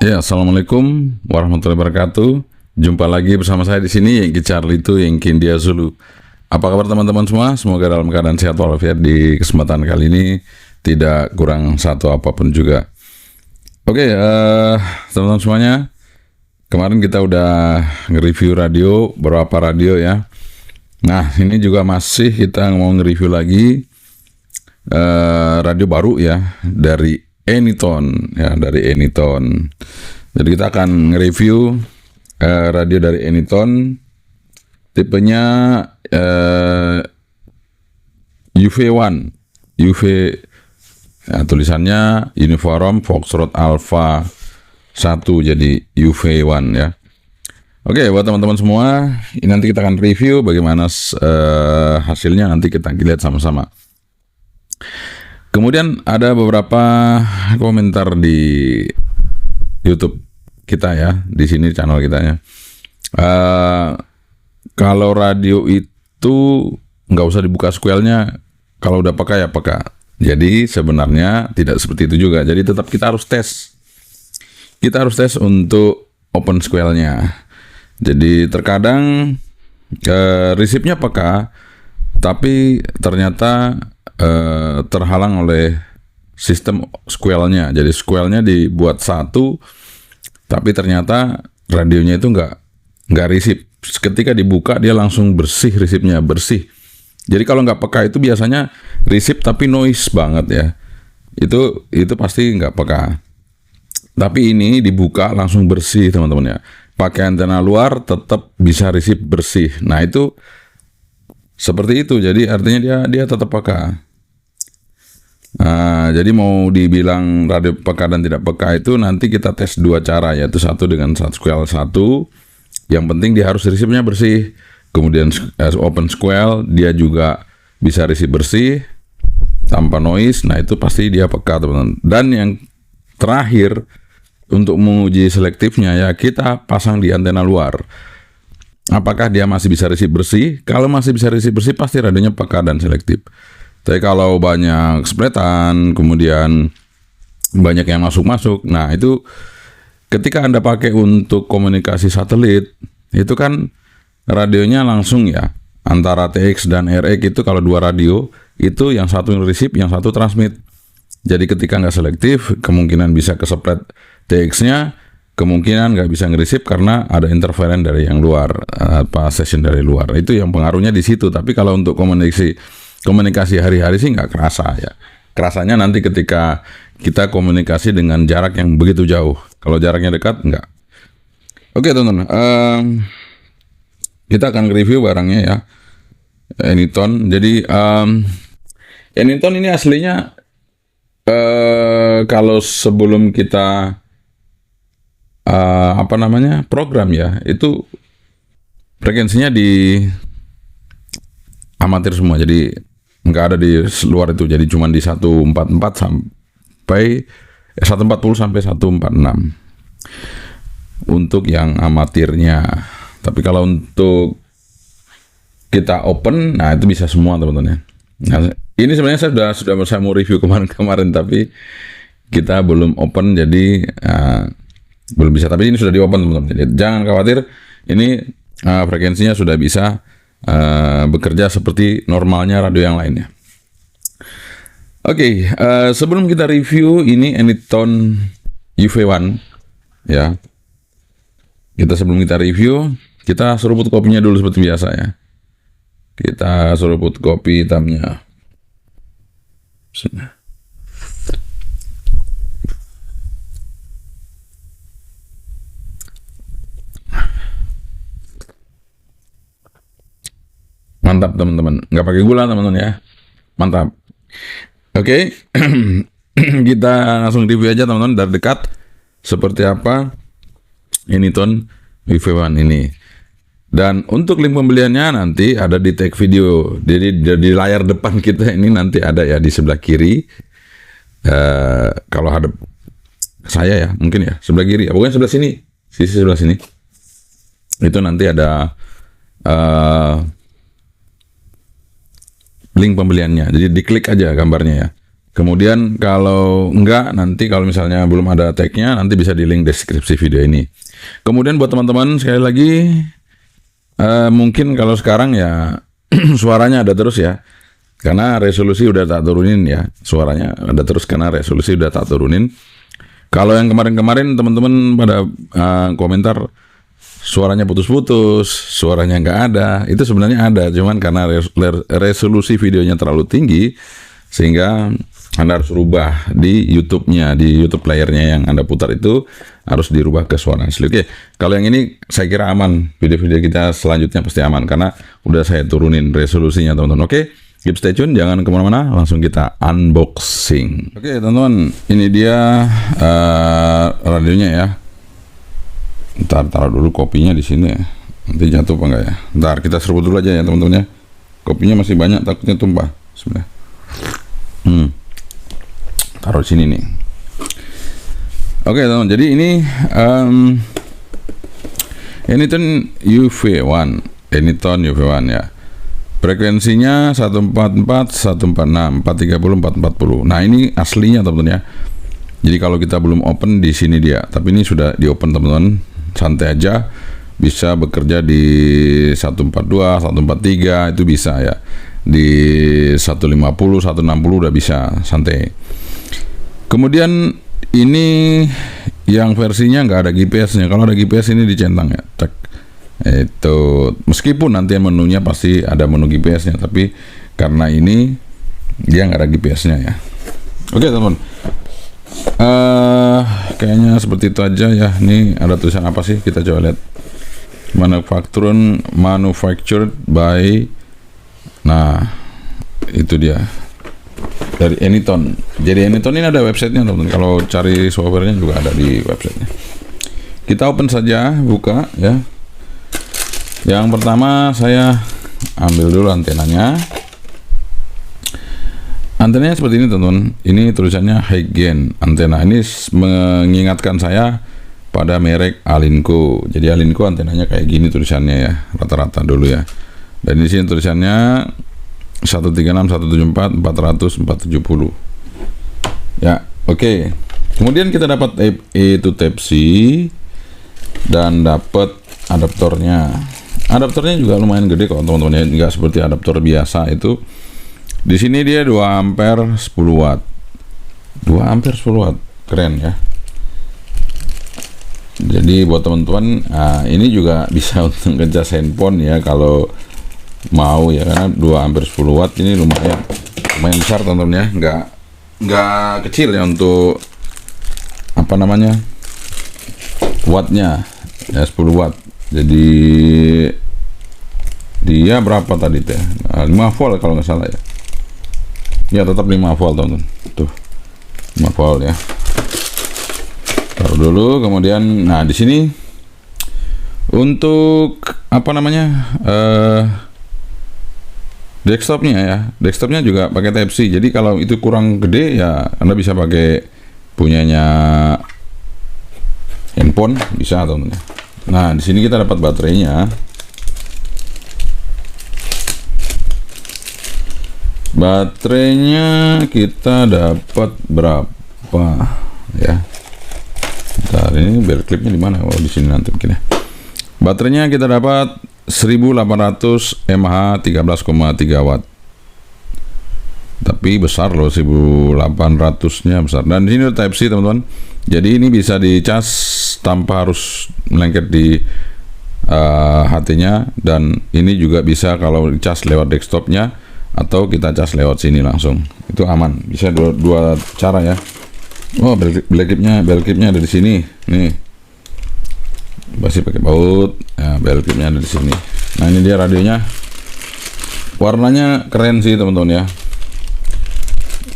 Ya, assalamualaikum warahmatullahi wabarakatuh. Jumpa lagi bersama saya di sini, Yengki Charlie itu Yengki India Zulu. Apa kabar teman-teman semua? Semoga dalam keadaan sehat walafiat di kesempatan kali ini, tidak kurang satu apapun juga. Oke, teman-teman semuanya, kemarin kita udah nge-review radio, beberapa radio ya. Nah, ini juga masih kita mau nge-review lagi radio baru ya, dari Anytone ya, dari Anytone. Jadi kita akan nge-review radio dari Anytone, tipenya UV1, UV ya, tulisannya Uniform Foxtrot Alpha 1, jadi UV1 ya. Oke, buat teman-teman semua, ini nanti kita akan review bagaimana hasilnya, nanti kita lihat sama-sama. Kemudian ada beberapa komentar di YouTube kita ya, di sini channel kita ya. Kalau radio itu nggak usah dibuka squelnya, kalau udah peka ya peka. Jadi sebenarnya tidak seperti itu juga. Jadi tetap kita harus tes. Kita harus tes untuk open squelnya. Jadi terkadang resipnya peka, tapi ternyata terhalang oleh sistem squelnya. Jadi squelnya dibuat satu, tapi ternyata radionya itu nggak resip. Ketika dibuka dia langsung bersih, resipnya bersih. Jadi kalau nggak peka itu biasanya resip tapi noise banget ya. Itu pasti nggak peka. Tapi ini dibuka langsung bersih teman-teman ya. Pakai antena luar tetap bisa resip bersih. Nah itu seperti itu. Jadi artinya dia tetap peka. Nah, jadi mau dibilang radio peka dan tidak peka itu nanti kita tes dua cara, yaitu satu dengan squel satu. Yang penting dia harus resipnya bersih. Kemudian open squel dia juga bisa resip bersih tanpa noise. Nah itu pasti dia peka teman-teman. Dan yang terakhir untuk menguji selektifnya ya kita pasang di antena luar. Apakah dia masih bisa resip bersih? Kalau masih bisa resip bersih pasti radionya peka dan selektif. Tapi kalau banyak spretan, kemudian banyak yang masuk-masuk, nah itu ketika Anda pakai untuk komunikasi satelit, itu kan radionya langsung ya, antara TX dan RX itu kalau dua radio, itu yang satu receive, yang satu transmit. Jadi ketika nggak selektif, kemungkinan bisa kesepret TX-nya, kemungkinan nggak bisa nge-receive karena ada interference dari yang luar, session dari luar. Itu yang pengaruhnya di situ. Tapi kalau untuk komunikasi hari-hari sih nggak kerasa ya. Kerasanya nanti ketika kita komunikasi dengan jarak yang begitu jauh. Kalau jaraknya dekat, nggak. Oke teman-teman, kita akan review barangnya ya. Anytone. Jadi Anytone ini aslinya kalau sebelum kita program ya, itu frekuensinya di amatir semua, jadi nggak ada di luar itu, jadi cuma di 144 sampai 140 sampai 146 untuk yang amatirnya. Tapi kalau untuk kita open, nah itu bisa semua teman-teman ya. Nah, ini sebenarnya saya mau review kemarin tapi kita belum open, jadi belum bisa. Tapi ini sudah di open teman-teman, jadi jangan khawatir, ini frekuensinya sudah bisa bekerja seperti normalnya radio yang lainnya. Oke, sebelum kita review ini Anytone UV1 ya, sebelum kita review, kita seruput kopinya dulu seperti biasa ya. Kita seruput kopi hitamnya. Mantap teman-teman, nggak pakai gula teman-teman ya, mantap. Oke, kita langsung review aja teman-teman dari dekat seperti apa Anytone UV1 ini. Dan untuk link pembeliannya nanti ada di tag video, jadi di layar depan kita ini nanti ada ya di sebelah kiri. Kalau hadap saya ya, mungkin ya sebelah kiri, pokoknya sebelah sini, sisi sebelah sini. Itu nanti ada link pembeliannya. Jadi diklik aja gambarnya ya. Kemudian kalau enggak, nanti kalau misalnya belum ada tag-nya, nanti bisa di link deskripsi video ini. Kemudian buat teman-teman sekali lagi, mungkin kalau sekarang ya suaranya ada terus ya, karena resolusi udah tak turunin ya, suaranya ada terus karena resolusi udah tak turunin. Kalau yang kemarin-kemarin teman-teman pada komentar suaranya putus-putus, suaranya nggak ada, itu sebenarnya ada, cuman karena resolusi videonya terlalu tinggi, sehingga Anda harus rubah di YouTube-nya, di YouTube playernya yang Anda putar itu harus dirubah ke suara asli. Oke, kalau yang ini saya kira aman, video-video kita selanjutnya pasti aman, karena udah saya turunin resolusinya teman-teman. Oke, keep stay tune, jangan kemana-mana, langsung kita unboxing. Oke teman-teman, ini dia radionya ya. Ntar taruh dulu kopinya di sini ya. Nanti jatuh apa enggak ya? Ntar kita seruput dulu aja ya teman-teman ya. Kopinya masih banyak, takutnya tumpah. Bismillah. Taruh di sini nih. Oke teman-teman, jadi ini Anyton UV1, Anyton UV1 ya. Frekuensinya 144, 146, 430, 440. Nah ini aslinya teman-teman ya. Jadi kalau kita belum open di sini dia, tapi ini sudah di open teman-teman. Santai aja, bisa bekerja di 142, 143 itu bisa ya. Di 150, 160 udah bisa, santai. Kemudian ini yang versinya nggak ada GPS-nya. Kalau ada GPS ini dicentang ya, cek. Itu meskipun nanti menunya pasti ada menu GPS-nya, tapi karena ini dia nggak ada GPS-nya ya. Oke teman-teman, kayaknya seperti itu aja ya. Ini ada tulisan apa sih, kita coba lihat. Manufactured by, nah itu dia dari Anyton. Jadi Anyton ini ada websitenya teman-teman, kalau cari softwarenya juga ada di websitenya. Kita open saja, buka ya. Yang pertama saya ambil dulu antenanya. Antenanya seperti ini teman-teman. Ini tulisannya high gain antena. Ini mengingatkan saya pada merek Alinco. Jadi Alinco antenanya kayak gini tulisannya ya, rata-rata dulu ya. Dan di sini tulisannya 136, 174, 400, 470. Ya, oke. Kemudian kita dapat itu Type C dan dapat adaptornya. Adaptornya juga lumayan gede kok teman-teman ya, nggak seperti adaptor biasa itu. Di sini dia 2 ampere 10 watt. 2 ampere 10 watt. Keren ya. Jadi buat teman-teman, ini juga bisa untuk ngecas handphone ya kalau mau ya, karena 2 ampere 10 watt ini lumayan besar teman-teman ya, nggak kecil ya untuk apa namanya wattnya ya, 10 watt. Jadi dia berapa tadi teh? 5 volt kalau nggak salah ya. Ya tetap 5 volt teman-teman. Tuh 5 volt ya. Taruh dulu, kemudian nah di sini untuk apa namanya desktopnya ya. Desktopnya juga pakai Type C. Jadi kalau itu kurang gede ya Anda bisa pakai punyanya handphone, bisa teman-teman. Nah, di sini kita dapat baterainya. Baterainya kita dapat berapa ya? Bentar, ini biar klipnya di mana? Oh, di sini nanti mungkin ya. Baterainya kita dapat 1800 mAh 13,3 watt. Tapi besar loh, 1800-nya besar. Dan di sini Type C teman-teman. Jadi ini bisa dicas tanpa harus melengket di HT-nya, dan ini juga bisa kalau dicas lewat desktopnya atau kita cas lewat sini langsung. Itu aman, bisa dua cara ya. Oh, belkipnya ada di sini. Nih, masih pakai baut. Ya, belkipnya ada di sini. Nah, ini dia radionya. Warnanya keren sih teman-teman ya.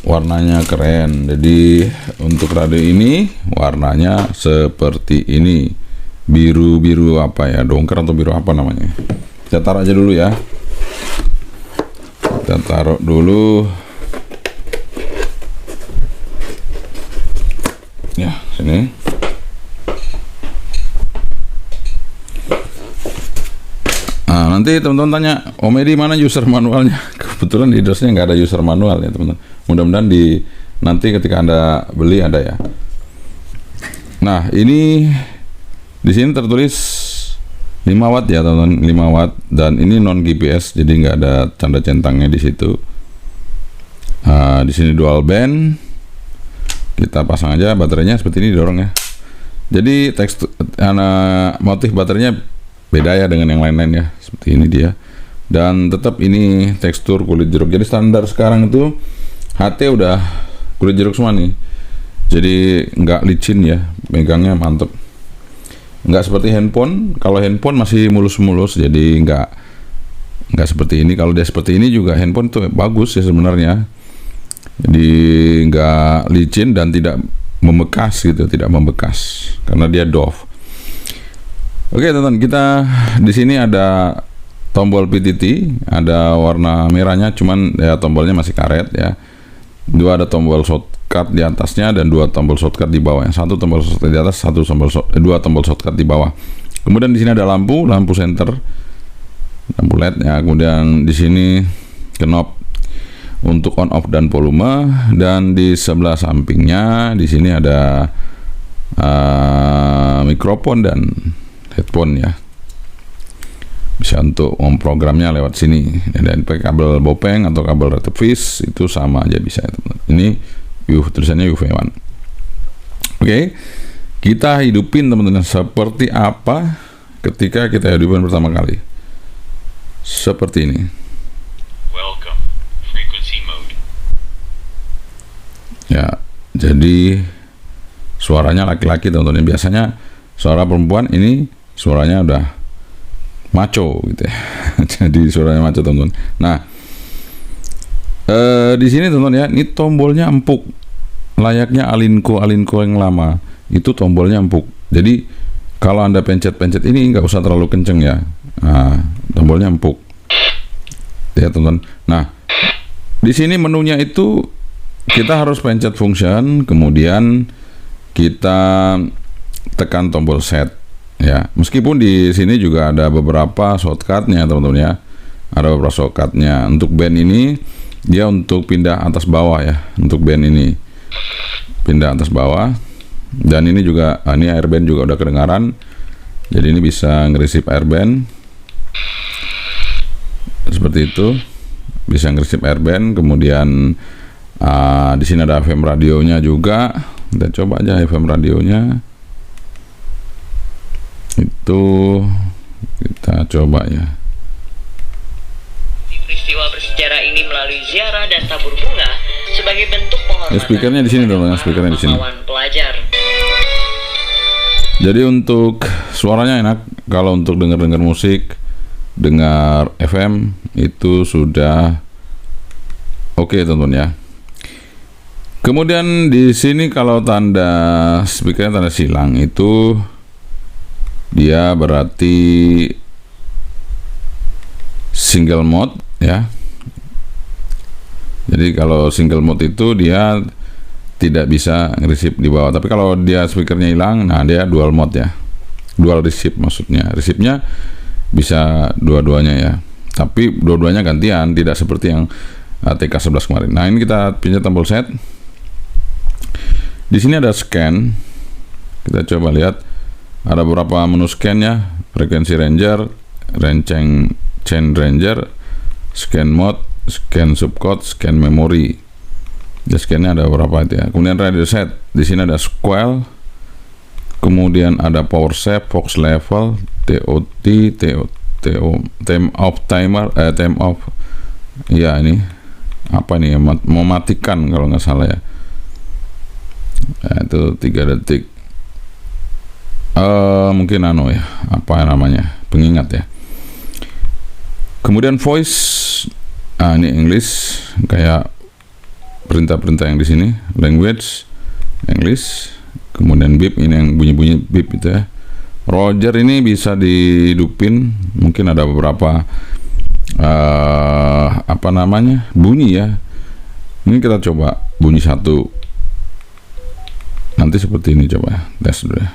Warnanya keren. Jadi untuk radio ini warnanya seperti ini, biru apa ya, dongker atau biru apa namanya. Kita taruh aja dulu ya. Kita taruh dulu ya, sini. Nah, nanti teman-teman tanya, Om Edi mana user manualnya? Kebetulan di DOS-nya nggak ada user manual ya teman-teman. Mudah-mudahan di nanti ketika Anda beli ada ya. Nah, ini di sini tertulis 5 watt ya teman-teman, 5 watt, dan ini non GPS, jadi nggak ada tanda centangnya di situ. Di sini dual band, kita pasang aja baterainya seperti ini, didorong ya. Jadi tekstur motif baterainya beda ya dengan yang lain-lain ya, seperti ini dia. Dan tetap ini tekstur kulit jeruk. Jadi standar sekarang itu HT udah kulit jeruk semua nih. Jadi nggak licin ya, megangnya mantep. Nggak seperti handphone. Kalau handphone masih mulus-mulus, jadi nggak seperti ini. Kalau dia seperti ini juga handphone tuh bagus ya sebenarnya. Jadi nggak licin dan tidak membekas gitu, tidak membekas karena dia doff. Oke teman-teman, kita di sini ada tombol PTT, ada warna merahnya, cuman ya tombolnya masih karet ya. Dua ada tombol shortcut di atasnya dan dua tombol shortcut di bawah. Yang satu tombol shortcut di atas, dua tombol shortcut di bawah. Kemudian di sini ada lampu center, lampu LED ya. Kemudian di sini knob untuk on off dan volume, dan di sebelah sampingnya di sini ada mikrofon dan headphone ya. Bisa untuk memprogramnya lewat sini, dan pakai kabel bopeng atau kabel retevis itu sama aja bisa ya, teman. Ini tulisannya UV1. Oke, kita hidupin teman-teman seperti apa ketika kita hidupin pertama kali. Seperti ini. Welcome, frequency mode. Ya, jadi suaranya laki-laki teman-teman. Biasanya suara perempuan, ini suaranya udah maco gitu ya. Jadi suaranya maco teman-teman. Nah, di sini teman-teman ya, ini tombolnya empuk, layaknya Alinco yang lama. Itu tombolnya empuk. Jadi kalau Anda pencet-pencet ini nggak usah terlalu kenceng ya. Nah, tombolnya empuk ya teman-teman. Nah, di sini menunya itu kita harus pencet function, kemudian kita tekan tombol set. Ya, meskipun di sini juga ada beberapa shortcutnya teman-teman ya, ada beberapa shortcutnya. Untuk band ini dia untuk pindah atas bawah ya, untuk band ini pindah atas bawah, dan ini juga ini airband juga udah kedengaran, jadi ini bisa ngeresip airband seperti itu, bisa ngeresip airband. Kemudian di sini ada FM radionya juga, kita coba aja FM radionya. Itu kita coba ya. Peristiwa bersejarah ini melalui ziarah dan tabur bunga sebagai bentuk penghormatan. Speakernya di sini dong, speakernya di sini. Pelajar. Jadi untuk suaranya enak. Kalau untuk dengar musik, dengar FM itu sudah oke teman-teman ya. Kemudian di sini kalau tanda speakernya tanda silang itu dia berarti single mode ya. Jadi kalau single mode itu dia tidak bisa nge-receive di bawah. Tapi kalau dia speakernya hilang, nah dia dual mode ya. Dual receive maksudnya. Receive-nya bisa dua-duanya ya. Tapi dua-duanya gantian, tidak seperti yang TK11 kemarin. Nah, ini kita pindah tombol set. Di sini ada scan. Kita coba lihat. Ada beberapa menu scan ya, frekuensi ranger, chain ranger, scan mode, scan subcode, scan memory. Ya, scannya ada beberapa itu ya. Kemudian radio set, di sini ada squall, kemudian ada power save, Fox level, TOT, time off timer, time off. Ya ini apa nih? Mematikan kalau nggak salah ya. Itu 3 detik. Mungkin ya, apa namanya, pengingat ya. Kemudian voice, ini English, kayak perintah-perintah yang di sini. Language English. Kemudian beep, ini yang bunyi-bunyi beep itu ya. Roger ini bisa dihidupin, mungkin ada beberapa apa namanya, bunyi ya. Ini kita coba bunyi satu, nanti seperti ini, coba tes dulu ya.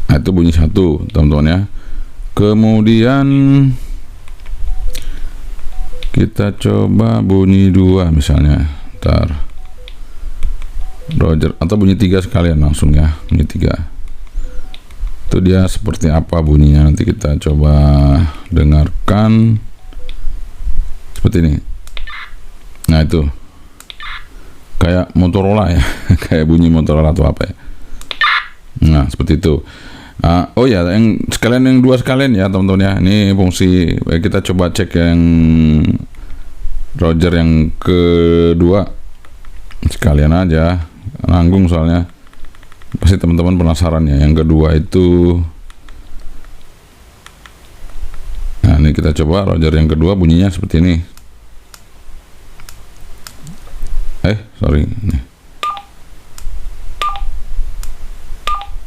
Nah, itu bunyi satu teman-teman ya. Kemudian Kita coba bunyi 2 misalnya. Ntar Roger, atau bunyi 3 sekalian langsung ya, bunyi 3. Itu dia seperti apa bunyinya. Nanti kita coba dengarkan seperti ini. Nah itu kayak Motorola ya. Kayak bunyi Motorola atau apa ya. Nah seperti itu. Oh ya, yang sekalian yang 2 sekalian ya teman-teman ya. Ini fungsi, kita coba cek yang Roger yang kedua sekalian aja, nanggung soalnya. Pasti teman-teman penasaran ya, yang kedua itu. Nah ini kita coba Roger yang kedua, bunyinya seperti ini. Sorry.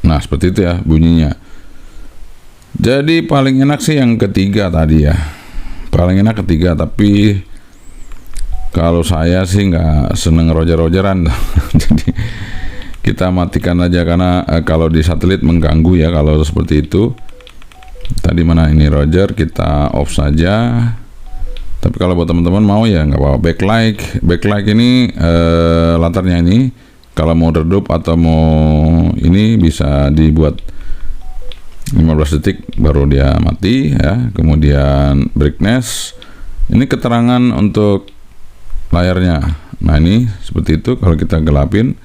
Nah seperti itu ya bunyinya. Jadi paling enak sih yang ketiga tadi ya, paling enak ketiga. Tapi kalau saya sih nggak seneng Roger-Rogeran. Jadi kita matikan aja, karena kalau di satelit mengganggu ya kalau seperti itu. Tadi mana ini Roger, kita off saja. Tapi kalau buat teman-teman mau ya nggak apa-apa. Backlight ini latarnya ini kalau mau redup atau mau ini bisa dibuat 15 detik baru dia mati ya. Kemudian brightness, ini keterangan untuk layarnya. Nah ini seperti itu. Kalau kita gelapin,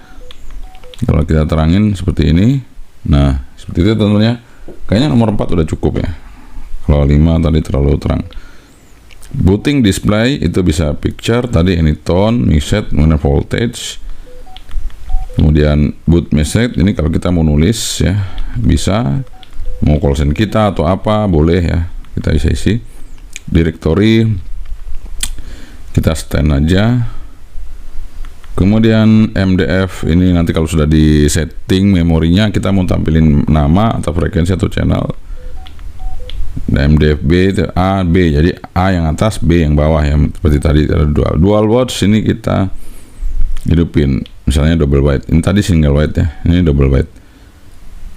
kalau kita terangin seperti ini. Nah seperti itu tentunya. Kayaknya nomor 4 udah cukup ya. Kalau 5 tadi terlalu terang. Booting display itu bisa picture tadi, ini tone, message, mana voltage. Kemudian boot message ini kalau kita mau nulis ya bisa, mau call sign kita atau apa boleh ya, kita isi. Directory kita stand aja. Kemudian MDF ini nanti kalau sudah di setting memorinya, kita mau tampilin nama atau frekuensi atau channel. MDF B itu A, B, jadi A yang atas, B yang bawah ya, seperti tadi ada dual watch. Ini kita hidupin misalnya double wide. Ini tadi single wide ya, ini double wide.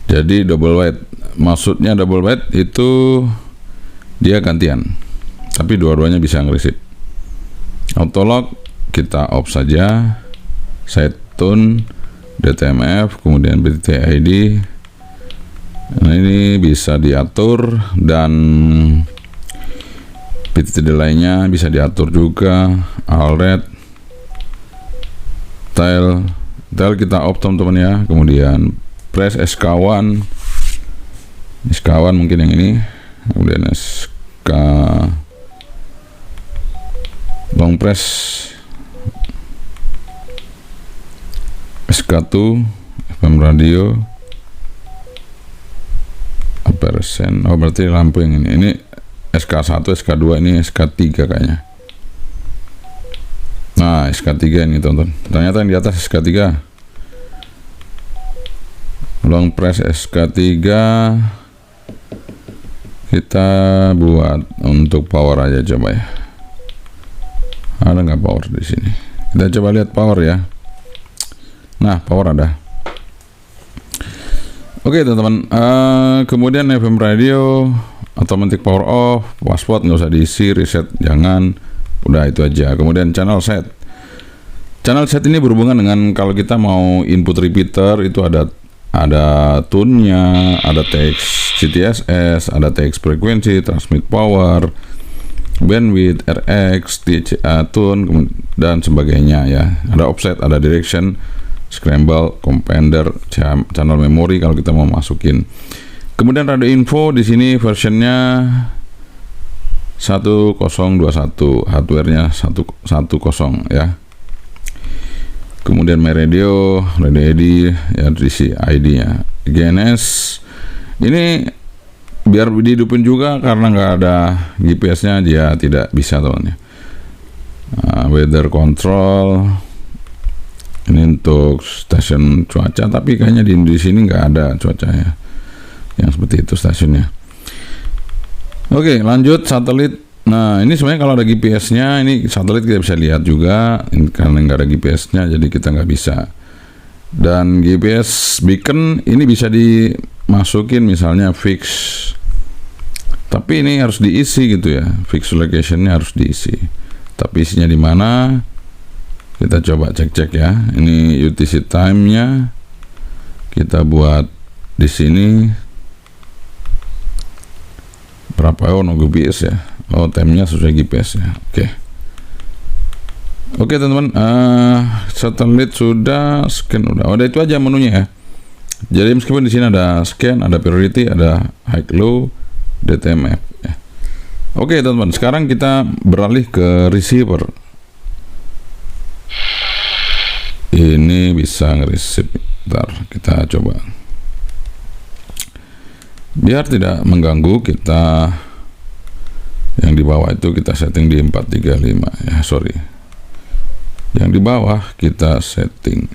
Jadi double wide, maksudnya double wide itu dia gantian, tapi dua-duanya bisa ngereset. Auto lock kita off saja. Set tune, DTMF, kemudian BTTID. Nah ini bisa diatur, dan PTT delay-nya bisa diatur juga. Alert, tile kita off teman-teman ya. Kemudian press SK1 mungkin yang ini. Kemudian SK long press, SK2 FM radio, persen. Oh berarti lampu yang ini SK1, SK2, ini SK3 kayaknya. Nah SK3 ini tonton, ternyata yang di atas SK3. Long press SK3 kita buat untuk power aja, coba ya. Ada nggak power di sini? Kita coba lihat power ya. Nah power ada. Oke teman-teman, kemudian FM radio, automatic power off, password nggak usah diisi, reset jangan, udah itu aja. Kemudian channel set ini berhubungan dengan kalau kita mau input repeater, itu ada tune-nya, ada teks CTSS, ada teks frekuensi, transmit power, bandwidth, RX, tune, dan sebagainya ya. Ada offset, ada direction, scramble, compender, channel memory kalau kita mau masukin. Kemudian radio info di sini versionnya 1021, hardware-nya 110 ya. Kemudian my radio ID ya, DC ID-nya. GNS ini biar dihidupin juga karena nggak ada GPS-nya, dia tidak bisa teman-teman. Weather control ini untuk stasiun cuaca, tapi kayaknya di sini nggak ada cuacanya yang seperti itu stasiunnya. Oke lanjut satelit. Nah ini sebenarnya kalau ada GPS-nya, ini satelit kita bisa lihat juga. Karena nggak ada GPS-nya jadi kita nggak bisa. Dan GPS beacon ini bisa dimasukin misalnya fix, tapi ini harus diisi gitu ya, fix location-nya harus diisi. tapi isinya di mana kita coba cek-cek ya. Ini UTC time-nya kita buat di sini berapa? Oh, no GPS ya. Oh, time-nya sesuai GPS ya. Oke teman-teman, satelit sudah, scan udah itu aja menunya ya. Jadi meskipun di sini ada scan, ada priority, ada high low, DTMF ya. Oke teman-teman, sekarang kita beralih ke receiver. Ini bisa nge-receive. Bentar, kita coba. Biar tidak mengganggu, kita yang di bawah itu kita setting di 435 ya, sorry. Yang di bawah kita setting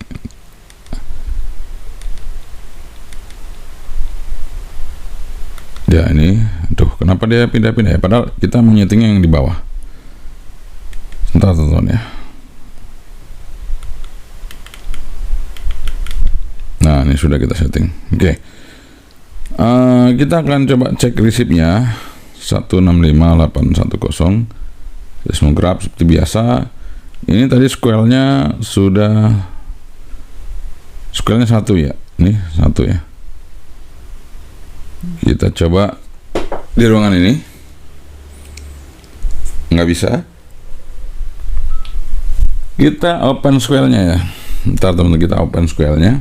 ya ini. Aduh, kenapa dia pindah-pindah ya? Padahal kita menyetingnya yang di bawah. Sebentar teman-teman ya. Nah, ini sudah kita setting. Kita akan coba cek receipt-nya 165810 seismograph seperti biasa. Ini tadi square-nya sudah square-nya 1 ya. Ini 1 ya. Kita coba di ruangan ini. Nggak bisa. Kita open square-nya ya. Ntar teman-teman kita open square-nya.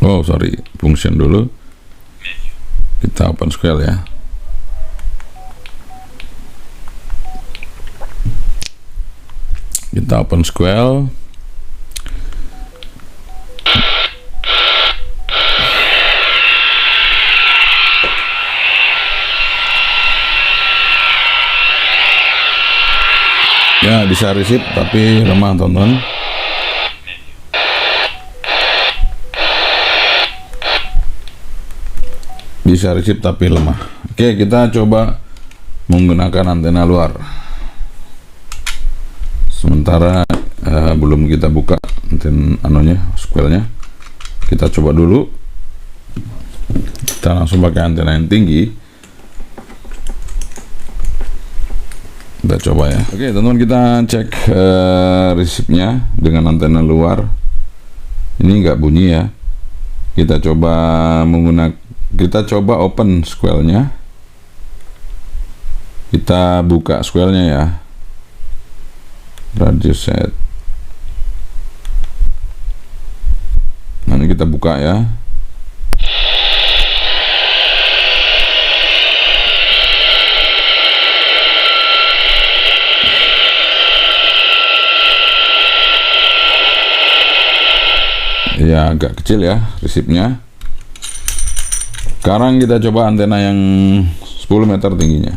Oh, sorry, function dulu. Kita open square ya. Kita open square. Ya, bisa receive tapi lemah teman-teman. Bisa receive tapi lemah. Oke, kita coba menggunakan antena luar. Sementara belum kita buka antena square-nya. Kita coba dulu. Kita langsung pakai antena yang tinggi. Kita coba ya. Oke teman-teman, kita cek receive-nya dengan antena luar. Ini nggak bunyi ya. Kita coba open square-nya. Kita buka square-nya ya. Radio set. Nanti kita buka ya. Ya, agak kecil ya receive-nya. Sekarang kita coba antena yang 10 meter tingginya.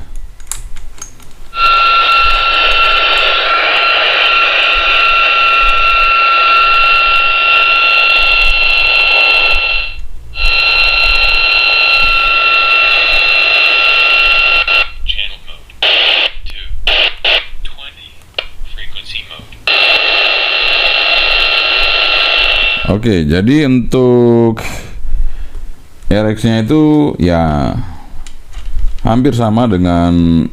Channel mode 220. Frequency mode. Oke, jadi untuk RX-nya itu ya hampir sama dengan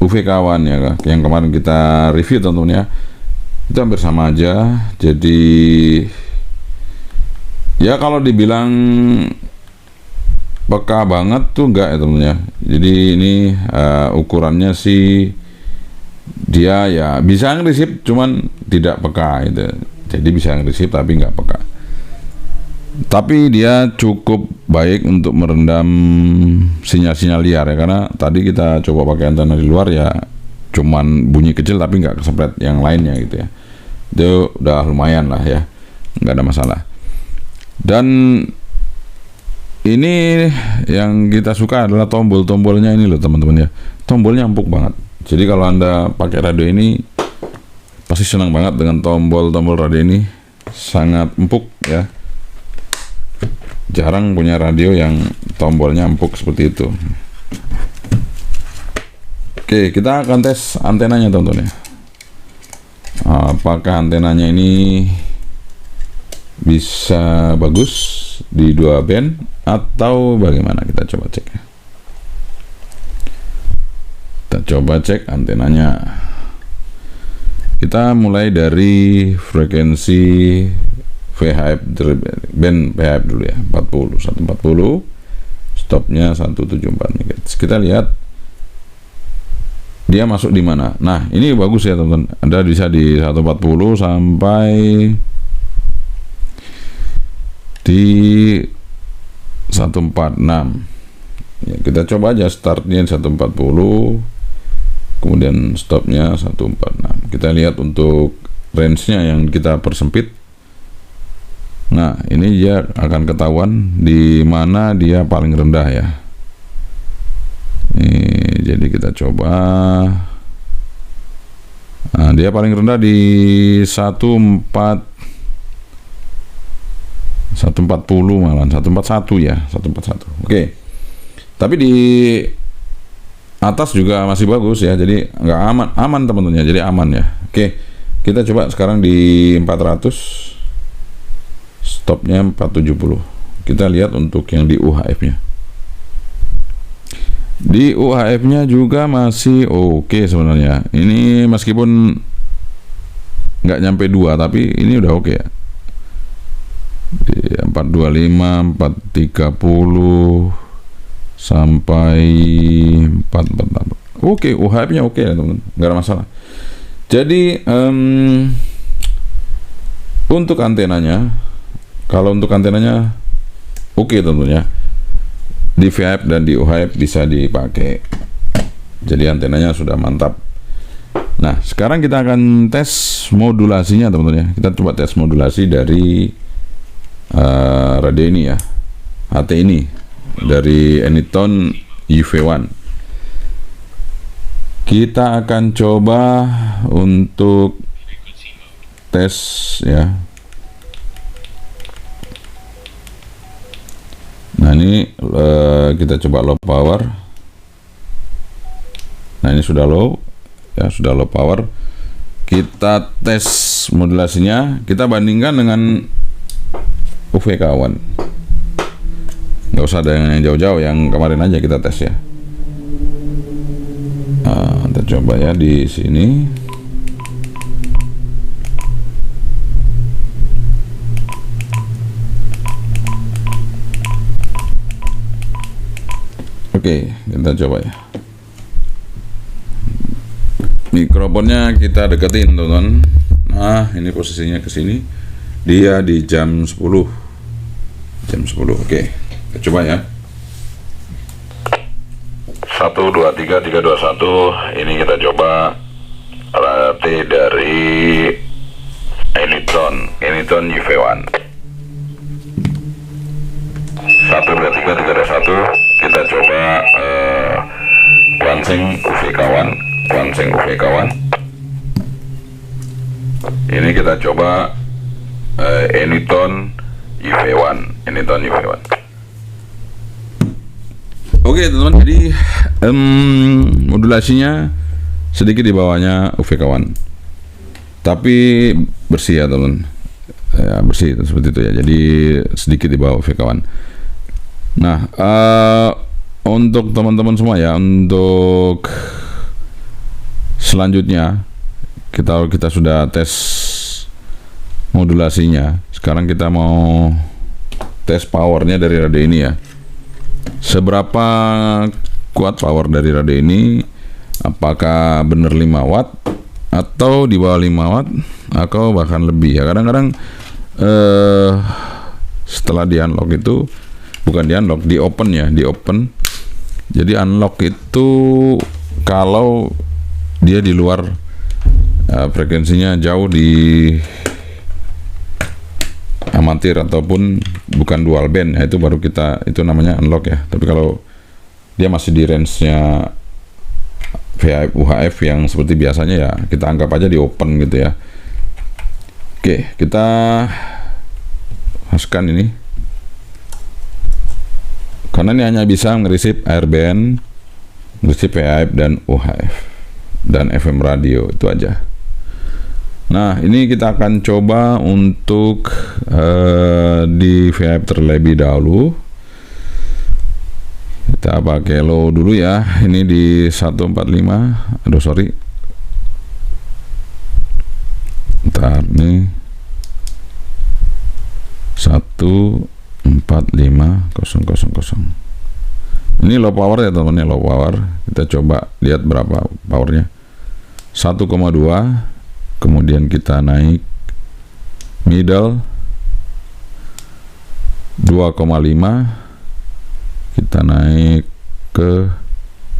UV-Kawan ya, yang kemarin kita review teman-teman ya. Itu hampir sama aja. Jadi ya kalau dibilang peka banget tuh enggak ya teman-teman ya. Jadi ini ukurannya sih dia ya bisa nge-receive cuman tidak peka gitu. Jadi bisa nge-receive tapi nggak peka. Tapi dia cukup baik untuk merendam sinyal-sinyal liar ya, karena tadi kita coba pakai antena di luar ya cuman bunyi kecil tapi nggak kesempet yang lainnya gitu ya. Itu udah lumayan lah ya, nggak ada masalah. Dan ini yang kita suka adalah tombol-tombolnya ini loh teman-teman ya. Tombolnya empuk banget. Jadi kalau Anda pakai radio ini pasti senang banget dengan tombol-tombol radio ini, sangat empuk ya. Jarang punya radio yang tombolnya empuk seperti itu. Oke, kita akan tes antenanya teman-teman ya. Apakah antenanya ini bisa bagus di 2 band atau bagaimana, kita coba cek ya. Kita coba cek antenanya. Kita mulai dari frekuensi VHF band VHF dulu ya, 140. Stopnya 174 MHz. Kita lihat dia masuk di mana. Nah, ini bagus ya teman-teman. Anda bisa di 140 sampai di 146. Ya, kita coba aja startnya 140, kemudian stopnya 146. Kita lihat untuk range-nya yang kita persempit. Nah, ini dia akan ketahuan di mana dia paling rendah ya. Jadi kita coba. Nah, dia paling rendah di 140 malah 141 ya, 141. Oke. Tapi di atas juga masih bagus ya. Jadi nggak aman teman-teman ya. Jadi aman ya. Oke. Kita coba sekarang di 400. Stopnya 470. Kita lihat untuk yang di UHF-nya. Di UHF-nya juga masih oke sebenarnya. Ini meskipun nggak nyampe 2, tapi ini udah oke ya. Di 425, 430 sampai 448. Oke, UHF-nya oke ya teman-teman, nggak ada masalah. Jadi untuk antenanya, kalau untuk antenanya oke tentunya di VHF dan di UHF bisa dipakai. Jadi antenanya sudah mantap. Nah, sekarang kita akan tes modulasinya teman-teman ya. Kita coba tes modulasi dari radio ini ya, HT ini dari Anytone UV1. Kita akan coba untuk tes ya. Nah, ini kita coba low power. Nah, ini sudah low ya, sudah low power. Kita tes modulasinya, kita bandingkan dengan UV kawan. Nggak usah ada yang jauh-jauh, yang kemarin aja kita tes ya. Nah, kita coba ya di sini. Oke, kita coba ya. Mikrofonnya kita deketin teman-teman. Nah, ini posisinya ke sini. Dia di jam 10. Jam 10. Oke. Kita coba ya. 1 2 3 3 2 1. Ini kita coba rate dari Anytone UV1. 1 2 3 3 2 1. Kita coba Quanseng UV kawan. Ini kita coba Anytone UV1. Oke teman-teman, jadi modulasinya sedikit di bawahnya UV kawan, tapi bersih ya teman, ya bersih seperti itu ya. Jadi sedikit di bawah UV kawan. Nah, untuk teman-teman semua ya, untuk selanjutnya kita sudah tes modulasinya. Sekarang kita mau tes powernya dari radio ini ya. Seberapa kuat power dari radio ini? Apakah benar 5 watt atau di bawah 5 watt atau bahkan lebih ya. Kadang-kadang setelah di unlock itu, bukan di unlock, di open ya, di open. Jadi unlock itu kalau dia di luar frekuensinya jauh di amatir ataupun bukan dual band ya, itu baru kita, itu namanya unlock ya. Tapi kalau dia masih di range-nya VHF UHF yang seperti biasanya ya, kita anggap aja di open gitu ya. Oke, kita masukkan ini karena ini hanya bisa ngerisip airband, ngerisip VHF dan UHF dan FM radio, itu aja. Nah, ini kita akan coba untuk di VHF terlebih dahulu. Kita pakai low dulu ya. Ini di 145. Aduh sorry. Ntar nih 145.000. Ini low power ya teman-teman, low power. Kita coba lihat berapa powernya. 1,2. Kemudian kita naik middle 2,5. Kita naik ke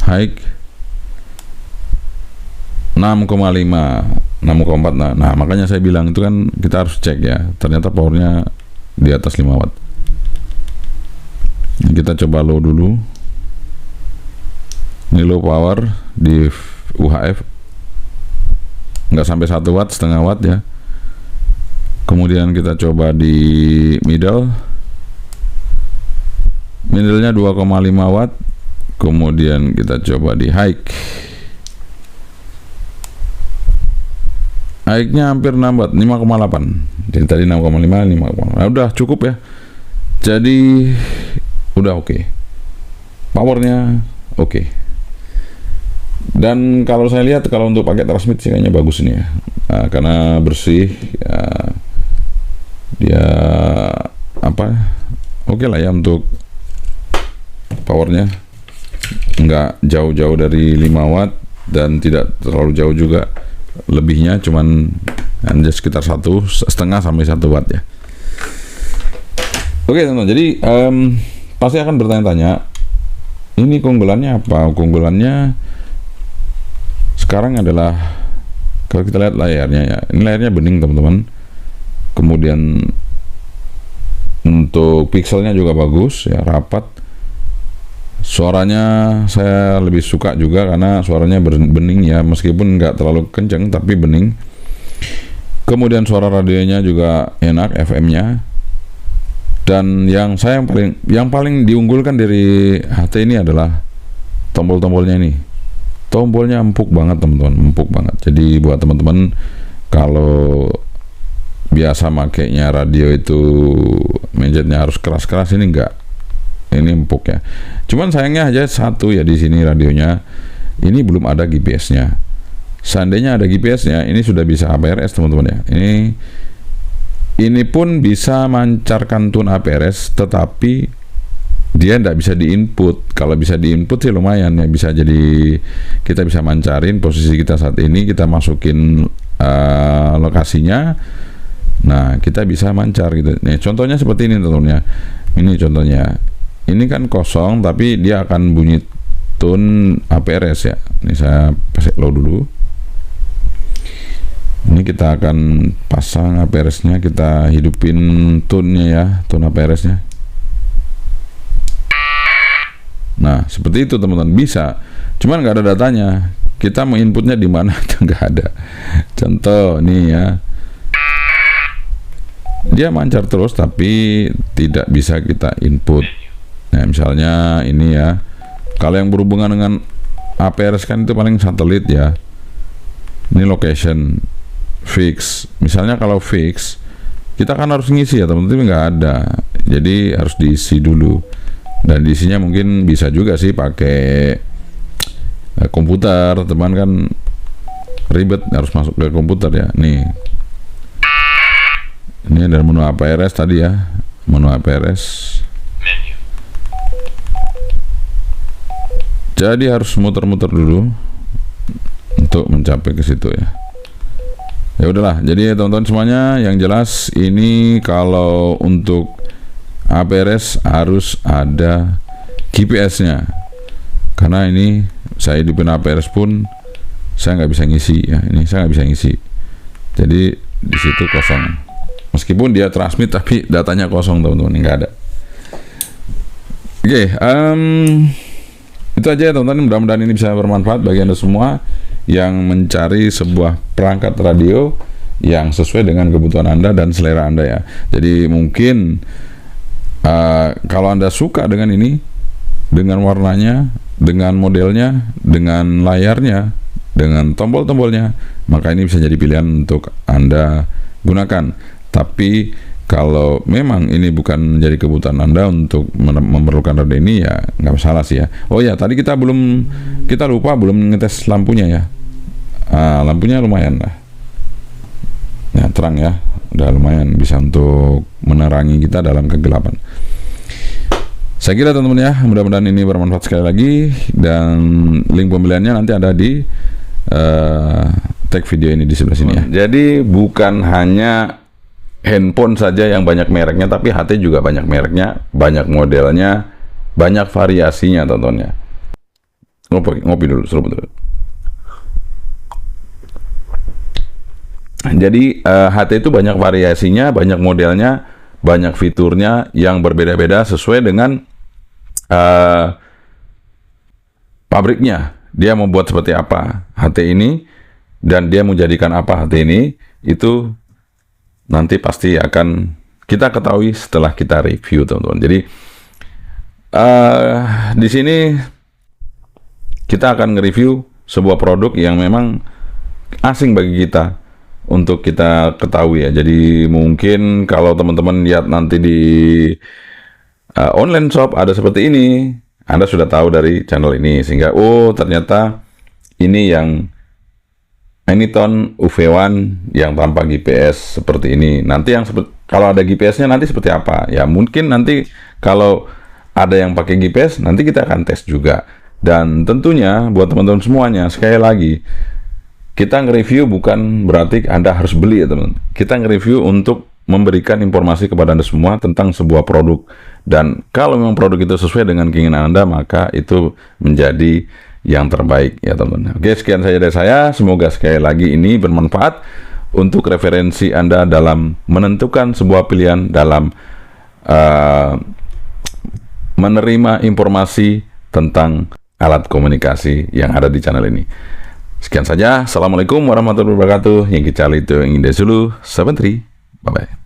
high 6,5, 6,4. Nah, makanya saya bilang itu kan kita harus cek ya. Ternyata powernya di atas 5 watt. Kita coba low dulu. Ini low power di UHF nggak sampai 1 watt, setengah watt ya. Kemudian kita coba di middle-nya 2,5 watt. Kemudian kita coba di high-nya hampir 6 watt, 5,8. Jadi tadi 6,5, 5,8. Nah, udah cukup ya. Jadi udah oke. Powernya oke. Dan kalau saya lihat kalau untuk pakai transmit sih kayaknya bagus ini ya. Nah, karena bersih ya, dia oke lah ya untuk powernya, nggak jauh-jauh dari 5 watt dan tidak terlalu jauh juga. Lebihnya cuman hanya sekitar 1,5 sampai 1 watt ya. Oke teman-teman, jadi pasti akan bertanya-tanya, ini keunggulannya apa? Keunggulannya sekarang adalah kalau kita lihat layarnya ya, ini layarnya bening teman-teman. Kemudian untuk pixelnya juga bagus ya, rapat. Suaranya saya lebih suka juga karena suaranya bening ya, meskipun nggak terlalu kenceng tapi bening. Kemudian suara radionya juga enak, FM-nya. Dan yang paling diunggulkan dari HT ini adalah tombol-tombolnya ini. Tombolnya empuk banget teman-teman, empuk banget. Jadi buat teman-teman kalau biasa makainya radio itu manjetnya harus keras-keras, ini enggak. Ini empuk ya. Cuman sayangnya aja satu ya, di sini radionya ini belum ada GPS-nya. Seandainya ada GPS-nya, ini sudah bisa APRS teman-teman ya. Ini pun bisa mancarkan tune APRS, tetapi dia tidak bisa diinput. Kalau bisa diinput sih lumayan ya, bisa jadi kita bisa mancarin posisi kita saat ini, kita masukin lokasinya. Nah, kita bisa mancar gitu. Nih, contohnya seperti ini teman-teman ya. Ini contohnya. Ini kan kosong tapi dia akan bunyi tune APRS ya. Ini saya pasang low dulu. Ini kita akan pasang APRS-nya, kita hidupin tune-nya ya, tune APRS-nya. Nah, seperti itu teman-teman, bisa. Cuman nggak ada datanya. Kita mau inputnya di mana itu nggak ada. Contoh nih ya. Dia mancar terus tapi tidak bisa kita input. Nah, misalnya ini ya. Kalau yang berhubungan dengan APRS kan itu paling satelit ya. Ini location fix. Misalnya kalau fix, kita kan harus ngisi ya teman-teman, nggak ada. Jadi harus diisi dulu. Dan diisinya mungkin bisa juga sih pakai komputer, teman kan ribet harus masuk ke komputer ya. Nih. Ini ada menu APRS tadi ya. Menu APRS. Menu. Jadi harus muter-muter dulu untuk mencapai ke situ ya. Ya udahlah, jadi teman-teman semuanya, yang jelas ini kalau untuk APRS harus ada GPS-nya. Karena ini saya hidupin APRS pun saya nggak bisa ngisi ya. Ini saya nggak bisa ngisi. Jadi di situ kosong. Meskipun dia transmit tapi datanya kosong teman-teman, nggak ada. Oke, itu aja ya teman-teman. Mudah-mudahan ini bisa bermanfaat bagi Anda semua yang mencari sebuah perangkat radio yang sesuai dengan kebutuhan Anda dan selera Anda ya. Jadi mungkin kalau Anda suka dengan ini, dengan warnanya, dengan modelnya, dengan layarnya, dengan tombol-tombolnya, maka ini bisa jadi pilihan untuk Anda gunakan. Tapi Kalau memang ini bukan menjadi kebutuhan Anda untuk memerlukan radio ini, ya nggak masalah sih ya. Oh ya, tadi kita lupa belum ngetes lampunya ya. Lampunya lumayan lah. Ya, terang ya. Udah lumayan bisa untuk menerangi kita dalam kegelapan. Saya kira teman-teman ya, mudah-mudahan ini bermanfaat sekali lagi, dan link pembeliannya nanti ada di tag video ini di sebelah sini ya. Jadi bukan hanya handphone saja yang banyak mereknya, tapi HT juga banyak mereknya, banyak modelnya, banyak variasinya teman-teman ya. Ngopi dulu, seruput dulu. Jadi HT itu banyak variasinya, banyak modelnya, banyak fiturnya yang berbeda-beda sesuai dengan pabriknya. Dia mau buat seperti apa HT ini, dan dia mau jadikan apa HT ini, itu nanti pasti akan kita ketahui setelah kita review teman-teman. Jadi di sini kita akan nge-review sebuah produk yang memang asing bagi kita untuk kita ketahui ya. Jadi mungkin kalau teman-teman lihat nanti di online shop ada seperti ini, Anda sudah tahu dari channel ini, sehingga oh ternyata ini yang Anyton UV1 yang tanpa GPS seperti ini. Nanti yang kalau ada GPS-nya nanti seperti apa? Ya mungkin nanti kalau ada yang pakai GPS nanti kita akan tes juga. Dan tentunya buat teman-teman semuanya, sekali lagi kita nge-review bukan berarti Anda harus beli ya teman. Kita nge-review untuk memberikan informasi kepada Anda semua tentang sebuah produk. Dan kalau memang produk itu sesuai dengan keinginan Anda, maka itu menjadi yang terbaik ya teman-teman. Oke, sekian saja dari saya. Semoga sekali lagi ini bermanfaat untuk referensi Anda dalam menentukan sebuah pilihan dalam menerima informasi tentang alat komunikasi yang ada di channel ini. Sekian saja. Assalamualaikum warahmatullahi wabarakatuh. Yang kecil itu ingin dulu. 73. Bye-bye.